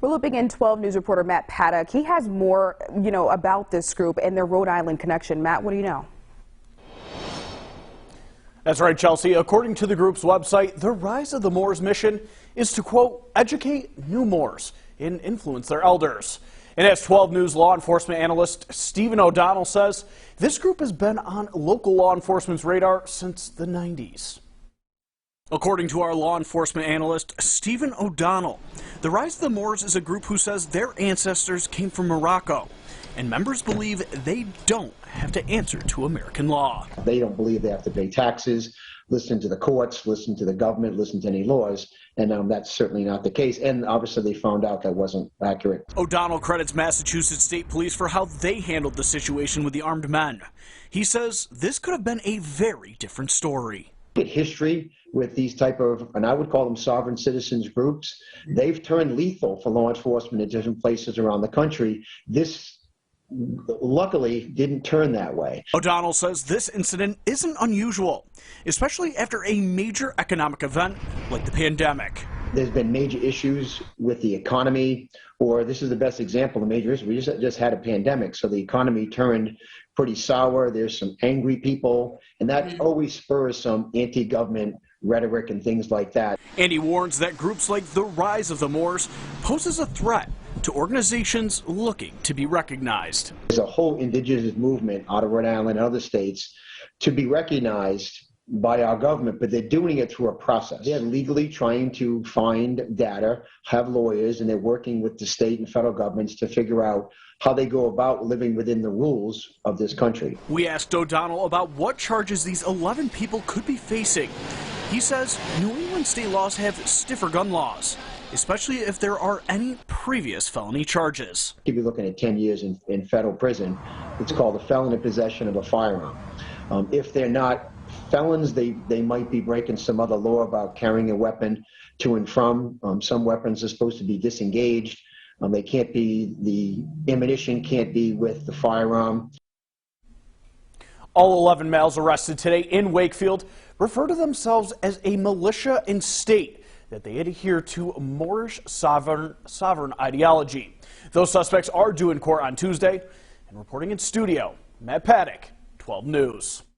We're looping in 12 News reporter Matt Paddock. He has more, about this group and their Rhode Island connection. Matt, what do you know? That's right, Chelsea. According to the group's website, the Rise of the Moors mission is to, quote, educate new Moors and influence their elders. And as 12 News law enforcement analyst Stephen O'Donnell says, this group has been on local law enforcement's radar since the 90s. According to our law enforcement analyst, Stephen O'Donnell, the Rise of the Moors is a group who says their ancestors came from Morocco, and members believe they don't have to answer to American law. They don't believe they have to pay taxes, listen to the courts, listen to the government, listen to any laws, and that's certainly not the case. And obviously they found out that wasn't accurate. O'Donnell credits Massachusetts State Police for how they handled the situation with the armed men. He says this could have been a very different story. History with these type of, and I would call them sovereign citizens groups, they've turned lethal for law enforcement in different places around the country. This luckily didn't turn that way. O'Donnell says this incident isn't unusual, especially after a major economic event like the pandemic. There's been major issues with the economy, or this is the best example of major issue. We just had a pandemic, so the economy turned pretty sour. There's some angry people, and that always spurs some anti-government rhetoric and things like that. And he warns that groups like the Rise of the Moors poses a threat to organizations looking to be recognized. There's a whole indigenous movement out of Rhode Island and other states to be recognized by our government, but they're doing it through a process. They're legally trying to find data, have lawyers, and they're working with the state and federal governments to figure out how they go about living within the rules of this country. We asked O'Donnell about what charges these 11 people could be facing. He says New England state laws have stiffer gun laws, especially if there are any previous felony charges. You'd be looking at 10 years in federal prison. It's called a felon in possession of a firearm. If they're not felons, they might be breaking some other law about carrying a weapon to and from. Some weapons are supposed to be disengaged. They can't be, the ammunition can't be with the firearm. All 11 males arrested today in Wakefield refer to themselves as a militia and state that they adhere to Moorish sovereign ideology. Those suspects are due in court on Tuesday. And reporting in studio, Matt Paddock, 12 News.